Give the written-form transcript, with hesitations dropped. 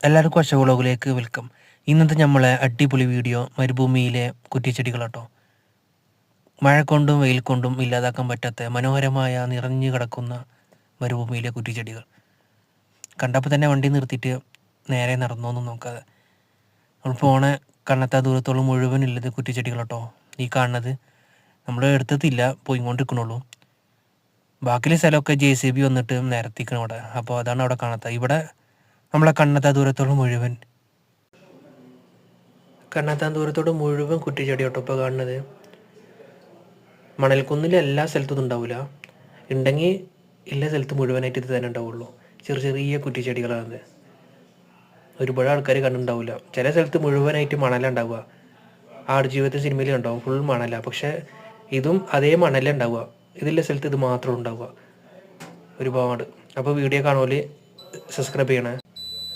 എല്ലാവർക്കും അശോക് വ്ളോഗിലേക്ക് വെൽക്കം. ഇന്നത്തെ നമ്മളെ അടിപൊളി വീഡിയോ മരുഭൂമിയിലെ കുറ്റിച്ചെടികൾ കേട്ടോ. മഴ കൊണ്ടും വെയിൽ കൊണ്ടും ഇല്ലാതാക്കാൻ പറ്റാത്ത മനോഹരമായ നിറഞ്ഞു കിടക്കുന്ന മരുഭൂമിയിലെ കുറ്റിച്ചെടികൾ. കണ്ടപ്പോൾ തന്നെ വണ്ടി നിർത്തിയിട്ട് നേരെ നടന്നൊന്നും നോക്കാതെ നമ്മൾ പോണ കണ്ണെത്താ ദൂരത്തോളം മുഴുവൻ ഉള്ളത് കുറ്റിച്ചെടികൾ കേട്ടോ. ഈ കാണുന്നത് നമ്മൾ എടുത്തിട്ടില്ല, പോയിക്കൊണ്ടിരിക്കണുള്ളൂ. ബാക്കിയുള്ള സ്ഥലമൊക്കെ JCB വന്നിട്ട് നിരത്തിക്കണം അവിടെ. അപ്പോൾ അതാണ് അവിടെ കാണാത്ത. ഇവിടെ നമ്മളെ കണ്ണെത്താ ദൂരത്തോളം മുഴുവൻ കുറ്റിച്ചെടി കേട്ടോ ഇപ്പോൾ കാണുന്നത്. മണൽക്കുന്നിൽ എല്ലാ സ്ഥലത്തും ഉണ്ടാവില്ല, ഉണ്ടെങ്കിൽ എല്ലാ സ്ഥലത്തും മുഴുവനായിട്ട് ഇത് തന്നെ ഉണ്ടാവുള്ളൂ. ചെറിയ ചെറിയ കുറ്റിച്ചെടികളാണ്. ഒരുപാട് ആൾക്കാർ കണ്ടിട്ടുണ്ടാവില്ല. ചില സ്ഥലത്ത് മുഴുവനായിട്ട് മണലുണ്ടാവുക. ആടുജീവിതത്തെ സിനിമയിൽ ഉണ്ടാവും, ഫുൾ മണല. പക്ഷേ ഇതും അതേ മണലേ ഉണ്ടാവുക. ഇതിലെ സ്ഥലത്ത് ഇത് മാത്രം ഉണ്ടാവുക ഒരുപാട്. അപ്പോൾ വീഡിയോ കാണുമ്പോൾ സബ്സ്ക്രൈബ് ചെയ്യണേ.